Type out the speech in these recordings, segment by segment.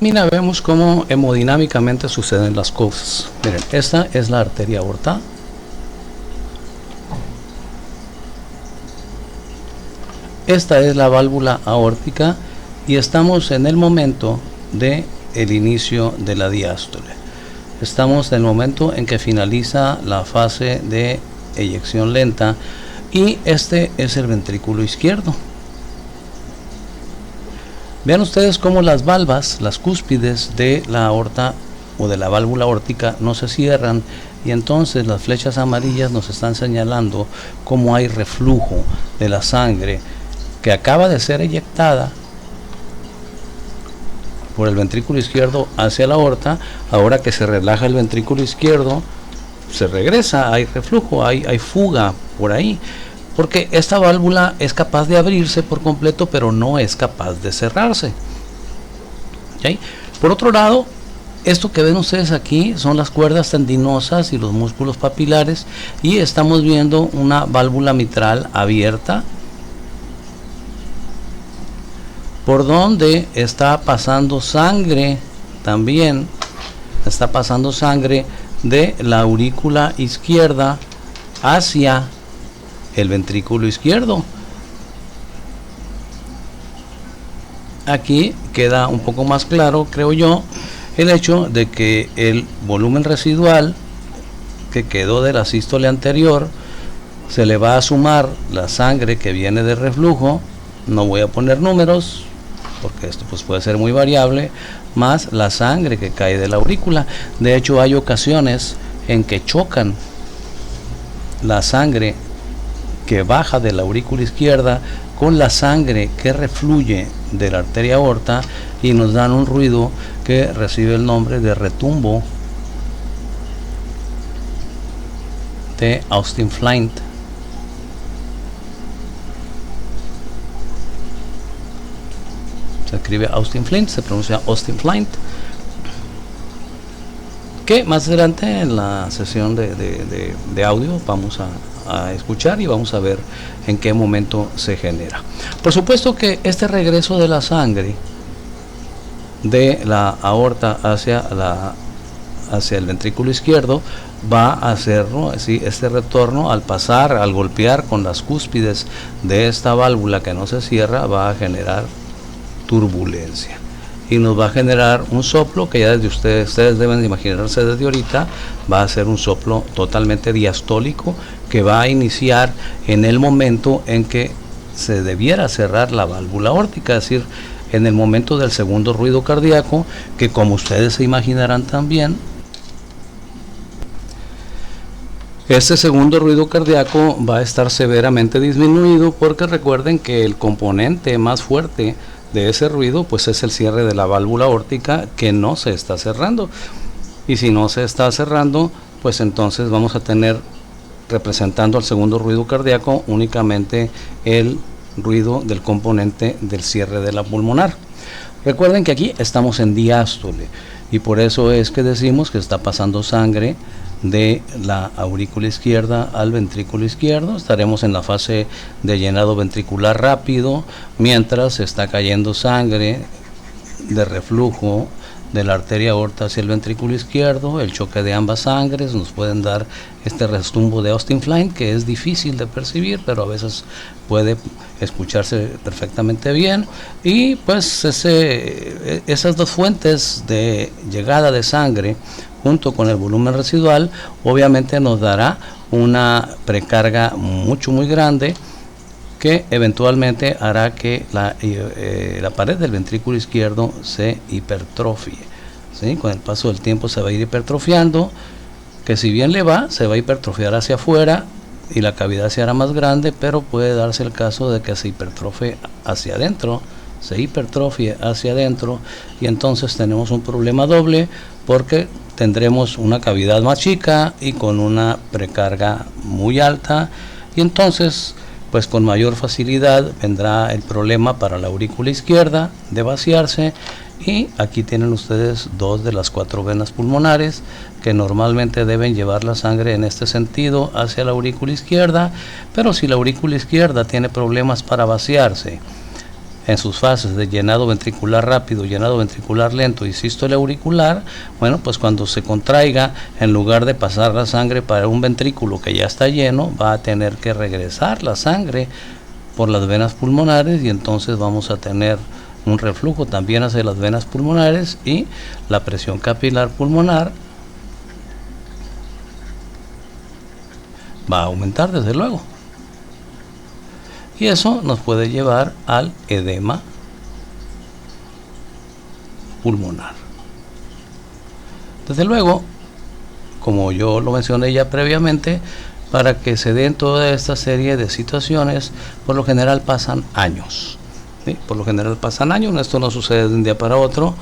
Mira, vemos cómo hemodinámicamente suceden las cosas. Miren, esta es la arteria aorta. Esta es la válvula aórtica y estamos en el momento de el inicio de la diástole. Estamos en el momento en que finaliza la fase de eyección lenta y este es el ventrículo izquierdo. Vean ustedes cómo las valvas, las cúspides de la aorta o de la válvula aórtica no se cierran y entonces las flechas amarillas nos están señalando cómo hay reflujo de la sangre que acaba de ser eyectada por el ventrículo izquierdo hacia la aorta. Ahora que se relaja el ventrículo izquierdo, se regresa, hay reflujo, hay fuga por ahí. Porque esta válvula es capaz de abrirse por completo, pero no es capaz de cerrarse. ¿Okay? Por otro lado, esto que ven ustedes aquí son las cuerdas tendinosas y los músculos papilares, y estamos viendo una válvula mitral abierta, por donde está pasando sangre, también está pasando sangre de la aurícula izquierda hacia el ventrículo izquierdo. Aquí queda un poco más claro, creo yo, el hecho de que el volumen residual que quedó de la sístole anterior se le va a sumar la sangre que viene de reflujo. No voy a poner números porque esto pues puede ser muy variable, más la sangre que cae de la aurícula. De hecho, hay ocasiones en que chocan la sangre que baja de la aurícula izquierda con la sangre que refluye de la arteria aorta y nos dan un ruido que recibe el nombre de retumbo de Austin Flint. Se escribe Austin Flint, se pronuncia Austin Flint, que más adelante en la sesión de audio vamos a escuchar y vamos a ver en qué momento se genera. Por supuesto que este regreso de la sangre de la aorta hacia el ventrículo izquierdo va a hacerlo, así, este retorno al pasar, al golpear con las cúspides de esta válvula que no se cierra, va a generar turbulencia y nos va a generar un soplo que ya desde ustedes deben de imaginarse desde ahorita. Va a ser un soplo totalmente diastólico que va a iniciar en el momento en que se debiera cerrar la válvula aórtica, es decir, en el momento del segundo ruido cardíaco, que como ustedes se imaginarán también, este segundo ruido cardíaco va a estar severamente disminuido, porque recuerden que el componente más fuerte de ese ruido pues es el cierre de la válvula aórtica, que no se está cerrando, y si no se está cerrando, pues entonces vamos a tener, representando al segundo ruido cardíaco, únicamente el ruido del componente del cierre de la pulmonar. Recuerden que aquí estamos en diástole y por eso es que decimos que está pasando sangre de la aurícula izquierda al ventrículo izquierdo. Estaremos en la fase de llenado ventricular rápido, mientras está cayendo sangre de reflujo de la arteria aorta hacia el ventrículo izquierdo. El choque de ambas sangres nos pueden dar este retumbo de Austin Flint, que es difícil de percibir, pero a veces puede escucharse perfectamente bien. Y pues esas dos fuentes de llegada de sangre junto con el volumen residual obviamente nos dará una precarga muy grande, que eventualmente hará que la pared del ventrículo izquierdo se hipertrofie, ¿sí? Con el paso del tiempo se va a ir hipertrofiando, que si bien le va, se va a hipertrofiar hacia afuera y la cavidad se hará más grande, pero puede darse el caso de que se hipertrofie hacia adentro, y entonces tenemos un problema doble, porque tendremos una cavidad más chica y con una precarga muy alta, y entonces pues con mayor facilidad vendrá el problema para la aurícula izquierda de vaciarse. Y aquí tienen ustedes 2 de las 4 venas pulmonares que normalmente deben llevar la sangre en este sentido hacia la aurícula izquierda, pero si la aurícula izquierda tiene problemas para vaciarse en sus fases de llenado ventricular rápido, llenado ventricular lento y sístole auricular, bueno, pues cuando se contraiga, en lugar de pasar la sangre para un ventrículo que ya está lleno, va a tener que regresar la sangre por las venas pulmonares y entonces vamos a tener un reflujo también hacia las venas pulmonares y la presión capilar pulmonar va a aumentar desde luego. Y eso nos puede llevar al edema pulmonar. Desde luego, como yo lo mencioné ya previamente, para que se den toda esta serie de situaciones, por lo general pasan años. ¿Sí? Por lo general pasan años, esto no sucede de un día para otro,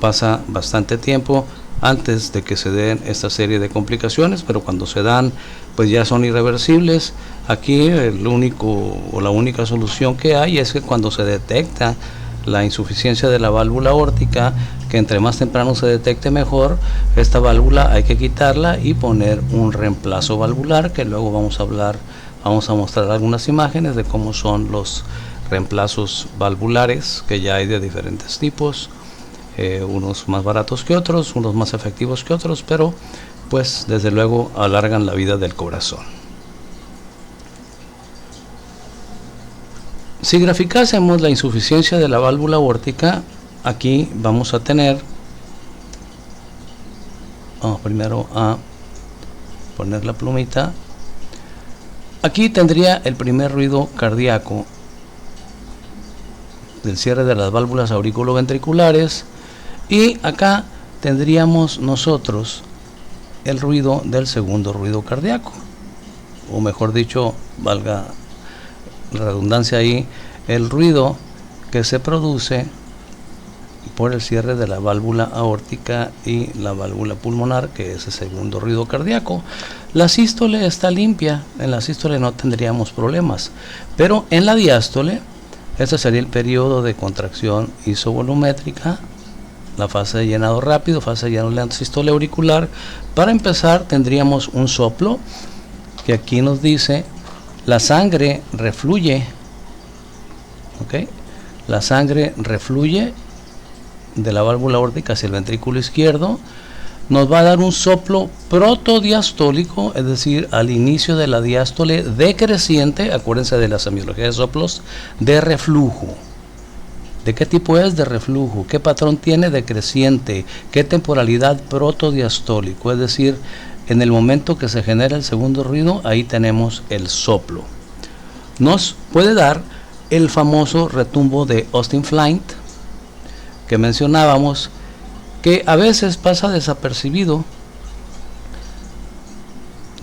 pasa bastante tiempo antes de que se den esta serie de complicaciones, pero cuando se dan, pues ya son irreversibles. Aquí el único o la única solución que hay es que cuando se detecta la insuficiencia de la válvula aórtica, que entre más temprano se detecte mejor, esta válvula hay que quitarla y poner un reemplazo valvular, que luego vamos a mostrar algunas imágenes de cómo son los reemplazos valvulares, que ya hay de diferentes tipos, unos más baratos que otros, unos más efectivos que otros, pero pues desde luego alargan la vida del corazón. Si graficásemos la insuficiencia de la válvula aórtica, aquí vamos a tener, vamos primero a poner la plumita, aquí tendría el primer ruido cardíaco del cierre de las válvulas auriculoventriculares y acá tendríamos nosotros el ruido del segundo ruido cardíaco, o mejor dicho, valga la redundancia ahí, el ruido que se produce por el cierre de la válvula aórtica y la válvula pulmonar, que es el segundo ruido cardíaco. La sístole está limpia, en la sístole no tendríamos problemas, pero en la diástole, este sería el periodo de contracción isovolumétrica, la fase de llenado rápido, fase de llenado lento, sístole auricular. Para empezar tendríamos un soplo que aquí nos dice la sangre refluye, ¿ok? La sangre refluye de la válvula aórtica hacia el ventrículo izquierdo, nos va a dar un soplo protodiastólico, es decir, al inicio de la diástole decreciente. Acuérdense de la semiología de soplos, de reflujo. ¿De qué tipo es de reflujo? ¿Qué patrón tiene? Decreciente. ¿Qué temporalidad? Protodiastólico, es decir, en el momento que se genera el segundo ruido, ahí tenemos el soplo. Nos puede dar el famoso retumbo de Austin Flint que mencionábamos, que a veces pasa desapercibido,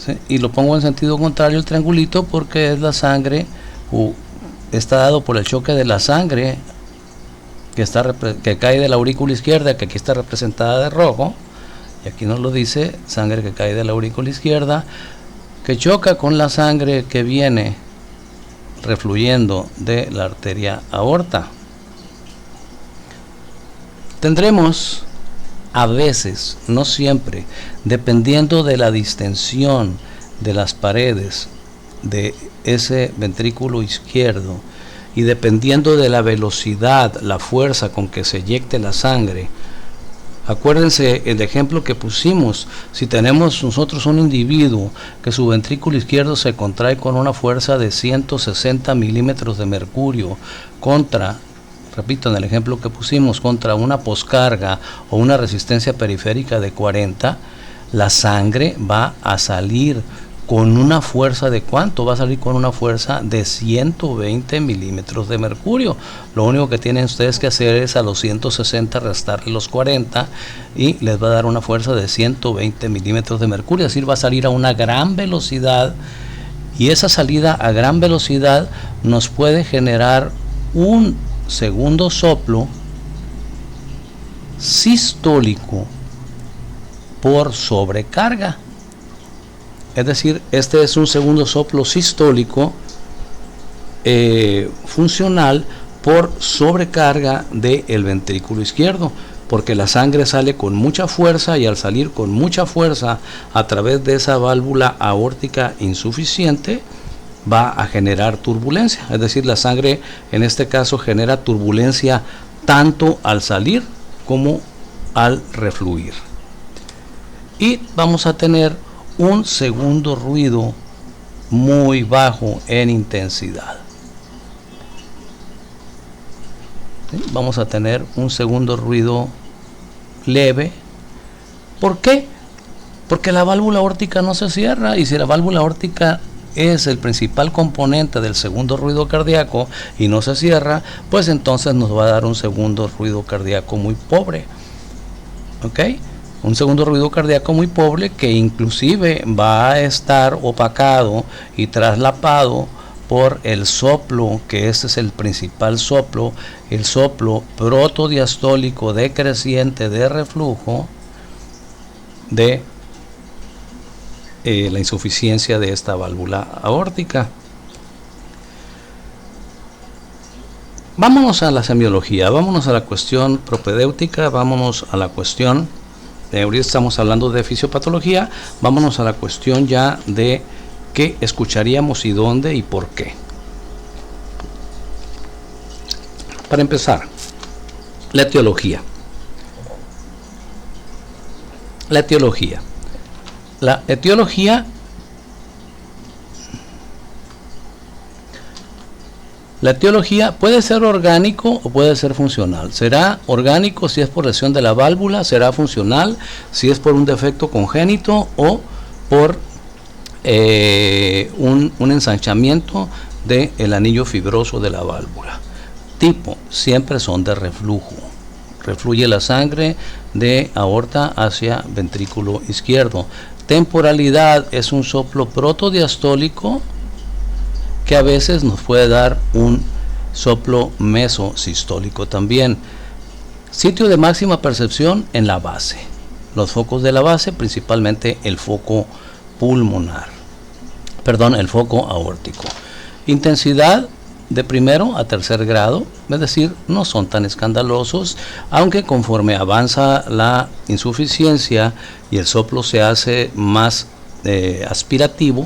¿sí? Y lo pongo en sentido contrario el triangulito porque es la sangre, está dado por el choque de la sangre que cae de la aurícula izquierda, que aquí está representada de rojo, y aquí nos lo dice, sangre que cae de la aurícula izquierda, que choca con la sangre que viene refluyendo de la arteria aorta. Tendremos a veces, no siempre, dependiendo de la distensión de las paredes de ese ventrículo izquierdo y dependiendo de la velocidad, la fuerza con que se eyecte la sangre. Acuérdense el ejemplo que pusimos, si tenemos nosotros un individuo que su ventrículo izquierdo se contrae con una fuerza de 160 milímetros de mercurio contra, repito, en el ejemplo que pusimos, contra una poscarga o una resistencia periférica de 40, la sangre va a salir con una fuerza de ¿cuánto? Va a salir con una fuerza de 120 milímetros de mercurio. Lo único que tienen ustedes que hacer es a los 160 restarle los 40 y les va a dar una fuerza de 120 milímetros de mercurio, es decir, va a salir a una gran velocidad y esa salida a gran velocidad nos puede generar un segundo soplo sistólico por sobrecarga. Es decir, este es un segundo soplo sistólico funcional por sobrecarga del ventrículo izquierdo, porque la sangre sale con mucha fuerza y al salir con mucha fuerza a través de esa válvula aórtica insuficiente, va a generar turbulencia, es decir, la sangre en este caso genera turbulencia tanto al salir como al refluir. Y vamos a tener un segundo ruido muy bajo en intensidad. ¿Sí? Vamos a tener un segundo ruido leve. ¿Por qué? Porque la válvula aórtica no se cierra, y si la válvula aórtica es el principal componente del segundo ruido cardíaco y no se cierra, pues entonces nos va a dar un segundo ruido cardíaco muy pobre. ¿Ok? Un segundo ruido cardíaco muy pobre que inclusive va a estar opacado y traslapado por el soplo, que ese es el principal soplo, el soplo protodiastólico decreciente de reflujo de la insuficiencia de esta válvula aórtica. Vámonos a la semiología, vámonos a la cuestión propedéutica, vámonos a la cuestión, ahorita estamos hablando de fisiopatología, vámonos a la cuestión ya de qué escucharíamos y dónde y por qué. Para empezar, la etiología. La etiología. La etiología puede ser orgánico o puede ser funcional. Será orgánico si es por lesión de la válvula, será funcional si es por un defecto congénito o por un ensanchamiento del anillo fibroso de la válvula. Tipo, siempre son de reflujo. Refluye la sangre de aorta hacia ventrículo izquierdo. Temporalidad es un soplo protodiastólico que a veces nos puede dar un soplo mesosistólico también. Sitio de máxima percepción en la base. Los focos de la base, principalmente el foco pulmonar. El foco aórtico. Intensidad de primero a tercer grado, es decir, no son tan escandalosos, aunque conforme avanza la insuficiencia y el soplo se hace más aspirativo,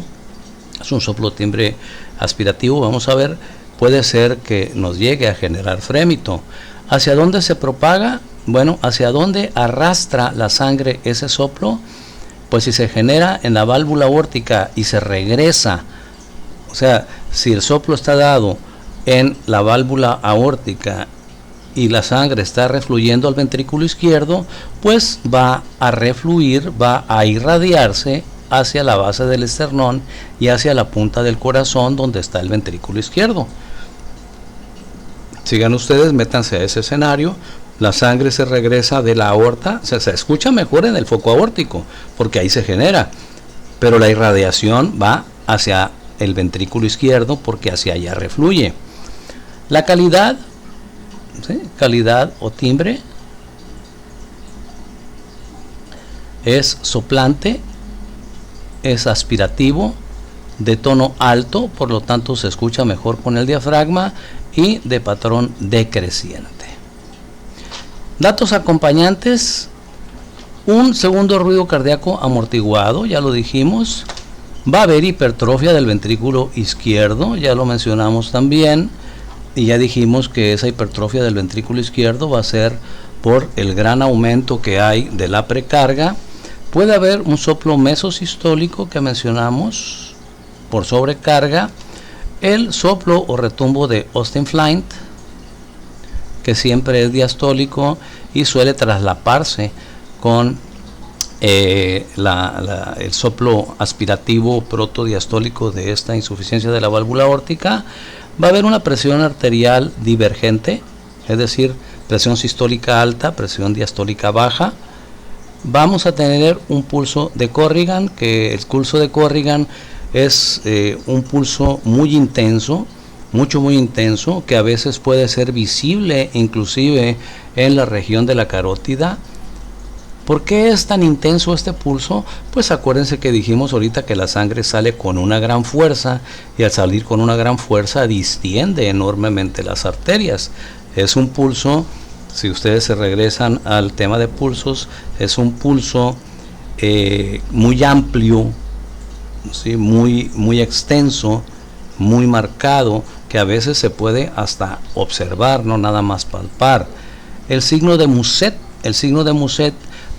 es un soplo timbre aspirativo, vamos a ver, puede ser que nos llegue a generar frémito. ¿Hacia dónde se propaga? Bueno, ¿hacia dónde arrastra la sangre ese soplo? Pues si se genera en la válvula aórtica y se regresa, o sea, si el soplo está dado en la válvula aórtica y la sangre está refluyendo al ventrículo izquierdo, pues va a refluir, va a irradiarse hacia la base del esternón y hacia la punta del corazón donde está el ventrículo izquierdo. Sigan ustedes, métanse a ese escenario. La sangre se regresa de la aorta, se escucha mejor en el foco aórtico porque ahí se genera, pero la irradiación va hacia el ventrículo izquierdo porque hacia allá refluye. La calidad, ¿sí? Calidad o timbre es soplante, es aspirativo, de tono alto, por lo tanto se escucha mejor con el diafragma, y de patrón decreciente. Datos acompañantes: un segundo ruido cardíaco amortiguado, ya lo dijimos. Va a haber hipertrofia del ventrículo izquierdo, ya lo mencionamos también, y ya dijimos que esa hipertrofia del ventrículo izquierdo va a ser por el gran aumento que hay de la precarga. Puede haber un soplo mesosistólico que mencionamos por sobrecarga, el soplo o retumbo de Austin Flint, que siempre es diastólico y suele traslaparse con el soplo aspirativo protodiastólico de esta insuficiencia de la válvula aórtica. Va a haber una presión arterial divergente, es decir, presión sistólica alta, presión diastólica baja. Vamos a tener un pulso de Corrigan, que el pulso de Corrigan es un pulso muy intenso, muy intenso, que a veces puede ser visible inclusive en la región de la carótida. ¿Por qué es tan intenso este pulso? Pues acuérdense que dijimos ahorita que la sangre sale con una gran fuerza, y al salir con una gran fuerza distiende enormemente las arterias. Es un pulso, si ustedes se regresan al tema de pulsos, es un pulso muy amplio, ¿sí? muy extenso, muy marcado que a veces se puede hasta observar, no nada más palpar. El signo de Muset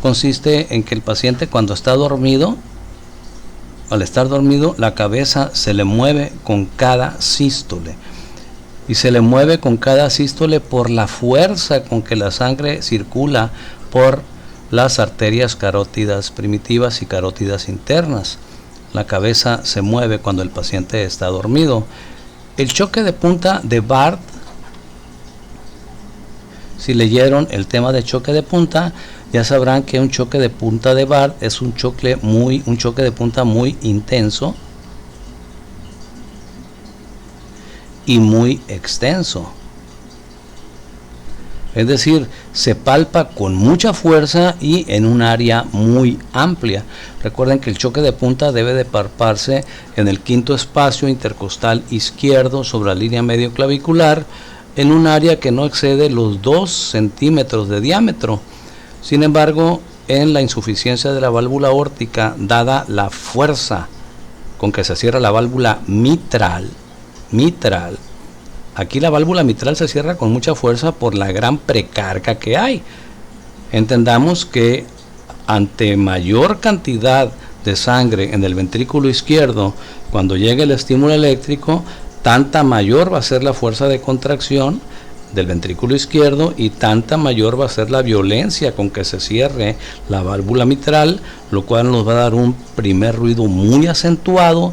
consiste en que el paciente, cuando está dormido, al estar dormido, la cabeza se le mueve con cada sístole, y se le mueve con cada sístole por la fuerza con que la sangre circula por las arterias carótidas primitivas y carótidas internas. La cabeza se mueve cuando el paciente está dormido. El choque de punta de Barth, si leyeron el tema de choque de punta, ya sabrán que un choque de punta de Barth es un choque de punta muy intenso y muy extenso. Es decir, se palpa con mucha fuerza y en un área muy amplia. Recuerden que el choque de punta debe de palparse en el quinto espacio intercostal izquierdo sobre la línea medio clavicular, en un área que no excede los 2 centímetros de diámetro. Sin embargo, en la insuficiencia de la válvula aórtica, dada la fuerza con que se cierra la válvula mitral, aquí la válvula mitral se cierra con mucha fuerza por la gran precarga que hay. Entendamos que ante mayor cantidad de sangre en el ventrículo izquierdo, cuando llegue el estímulo eléctrico, tanta mayor va a ser la fuerza de contracción del ventrículo izquierdo y tanta mayor va a ser la violencia con que se cierre la válvula mitral, lo cual nos va a dar un primer ruido muy acentuado,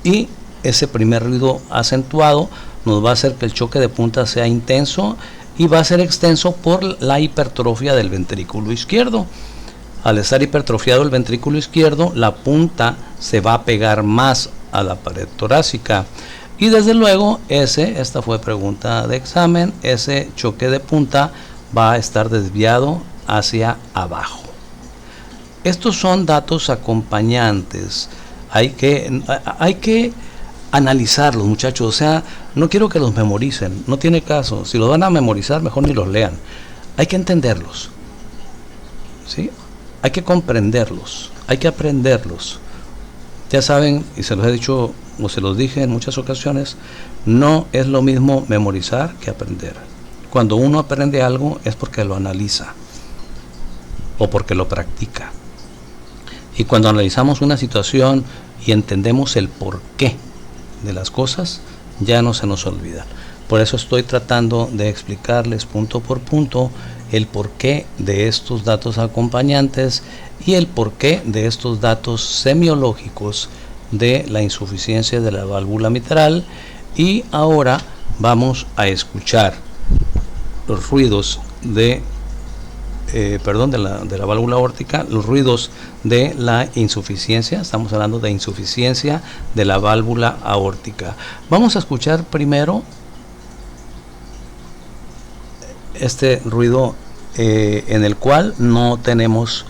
y ese primer ruido acentuado nos va a hacer que el choque de punta sea intenso y va a ser extenso por la hipertrofia del ventrículo izquierdo. Al estar hipertrofiado el ventrículo izquierdo, la punta se va a pegar más a la pared torácica. Y desde luego, esta fue pregunta de examen, ese choque de punta va a estar desviado hacia abajo. Estos son datos acompañantes. Hay que analizarlos, muchachos. O sea, no quiero que los memoricen, no tiene caso. Si los van a memorizar, mejor ni los lean. Hay que entenderlos, ¿sí? Hay que comprenderlos, hay que aprenderlos. Ya saben, y se los he dicho o se los dije en muchas ocasiones, no es lo mismo memorizar que aprender. Cuando uno aprende algo es porque lo analiza o porque lo practica. Y cuando analizamos una situación y entendemos el porqué de las cosas, ya no se nos olvida. Por eso estoy tratando de explicarles punto por punto el porqué de estos datos acompañantes y el porqué de estos datos semiológicos de la insuficiencia de la válvula mitral. Y ahora vamos a escuchar los ruidos de la válvula aórtica, los ruidos de la insuficiencia. Estamos hablando de insuficiencia de la válvula aórtica. Vamos a escuchar primero este ruido en el cual no tenemos,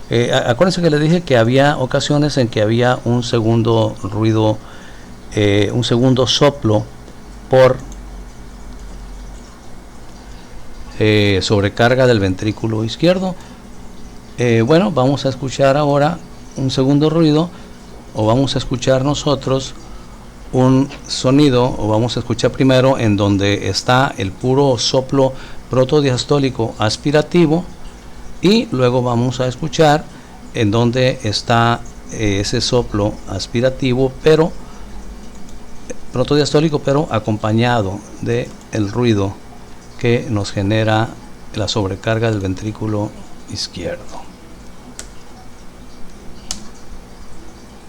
acuérdense que les dije que había ocasiones en que había un segundo ruido, un segundo soplo por sobrecarga del ventrículo izquierdo. Bueno, vamos a escuchar ahora un segundo ruido, o vamos a escuchar nosotros un sonido, o vamos a escuchar primero en donde está el puro soplo protodiastólico aspirativo, y luego vamos a escuchar en donde está ese soplo aspirativo pero protodiastólico, pero acompañado de el ruido que nos genera la sobrecarga del ventrículo izquierdo.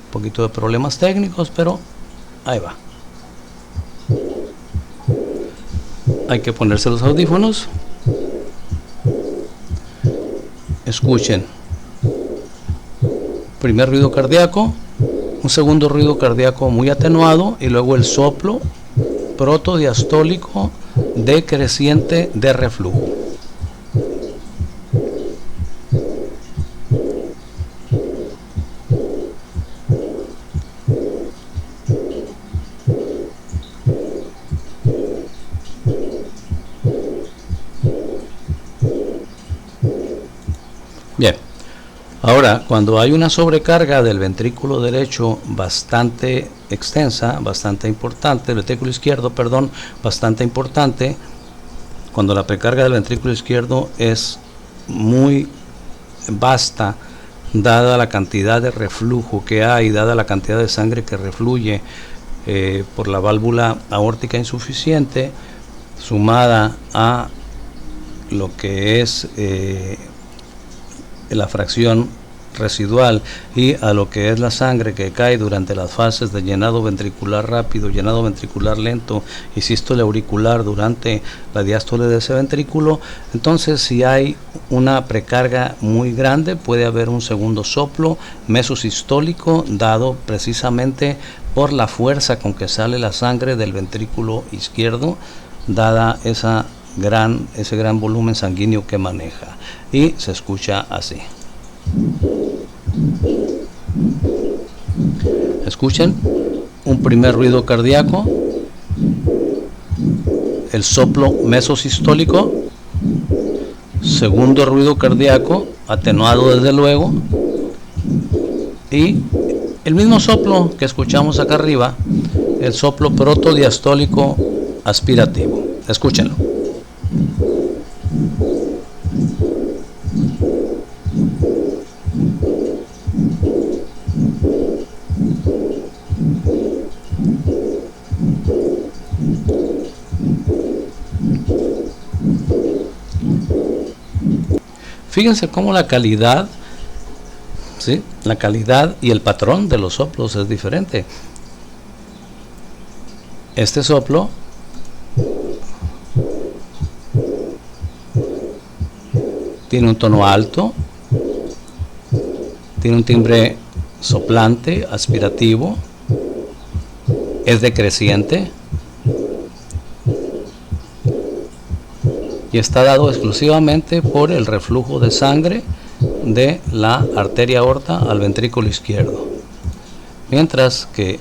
Un poquito de problemas técnicos, pero ahí va. Hay que ponerse los audífonos. Escuchen. Primer ruido cardíaco, un segundo ruido cardíaco muy atenuado, y luego el soplo protodiastólico decreciente de reflujo. Bien, Ahora, cuando hay una sobrecarga del ventrículo derecho bastante extensa, bastante importante, el ventrículo izquierdo, perdón, bastante importante, cuando la precarga del ventrículo izquierdo es muy vasta, dada la cantidad de reflujo que hay, dada la cantidad de sangre que refluye por la válvula aórtica insuficiente, sumada a lo que es la fracción residual y a lo que es la sangre que cae durante las fases de llenado ventricular rápido, llenado ventricular lento y sístole auricular durante la diástole de ese ventrículo, entonces si hay una precarga muy grande puede haber un segundo soplo mesosistólico dado precisamente por la fuerza con que sale la sangre del ventrículo izquierdo, dada ese gran volumen sanguíneo que maneja, y se escucha así. Escuchen un primer ruido cardíaco, el soplo mesosistólico, segundo ruido cardíaco, atenuado desde luego, y el mismo soplo que escuchamos acá arriba, el soplo protodiastólico aspirativo. Escúchenlo. Fíjense cómo la calidad, ¿sí? La calidad y el patrón de los soplos es diferente. Este soplo tiene un tono alto, tiene un timbre soplante, aspirativo, es decreciente y está dado exclusivamente por el reflujo de sangre de la arteria aorta al ventrículo izquierdo, mientras que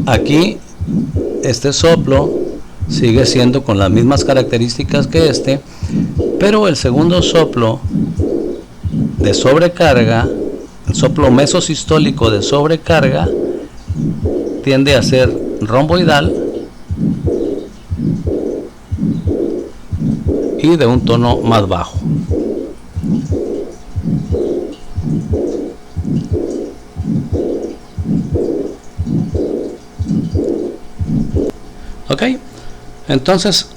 aquí este soplo sigue siendo con las mismas características que este, pero el segundo soplo de sobrecarga, el soplo mesosistólico de sobrecarga, tiende a ser romboidal y de un tono más bajo. Ok, entonces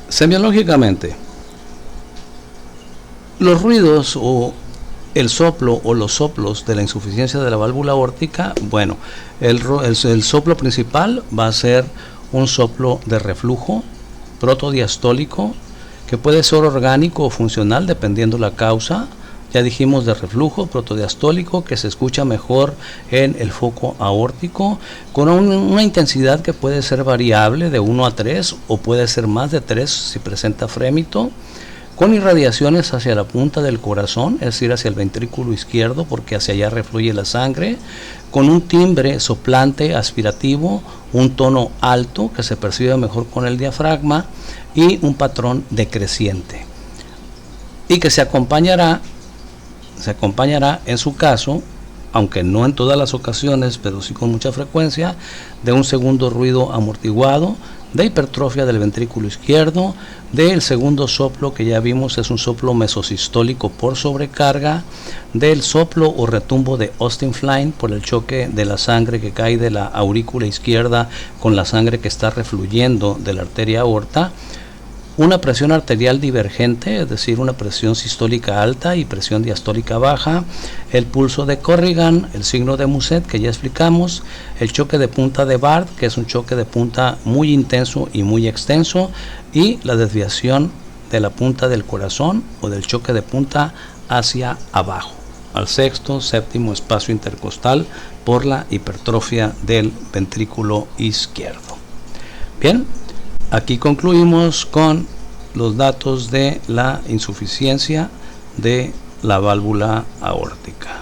semiológicamente los ruidos o el soplo o los soplos de la insuficiencia de la válvula aórtica, bueno, el soplo principal va a ser un soplo de reflujo protodiastólico que puede ser orgánico o funcional dependiendo la causa. Ya dijimos de reflujo protodiastólico que se escucha mejor en el foco aórtico con una intensidad que puede ser variable de 1 a 3 o puede ser más de 3 si presenta frémito, con irradiaciones hacia la punta del corazón, es decir, hacia el ventrículo izquierdo porque hacia allá refluye la sangre, con un timbre soplante aspirativo, un tono alto que se percibe mejor con el diafragma y un patrón decreciente, y que se acompañará en su caso, aunque no en todas las ocasiones, pero sí con mucha frecuencia, de un segundo ruido amortiguado, de hipertrofia del ventrículo izquierdo, del segundo soplo que ya vimos es un soplo mesosistólico por sobrecarga, del soplo o retumbo de Austin Flyn por el choque de la sangre que cae de la aurícula izquierda con la sangre que está refluyendo de la arteria aorta, una presión arterial divergente, es decir, una presión sistólica alta y presión diastólica baja, el pulso de Corrigan, el signo de Muset que ya explicamos, el choque de punta de Bard, que es un choque de punta muy intenso y muy extenso, y la desviación de la punta del corazón o del choque de punta hacia abajo, al sexto, séptimo espacio intercostal por la hipertrofia del ventrículo izquierdo. Bien. Aquí concluimos con los datos de la insuficiencia de la válvula aórtica.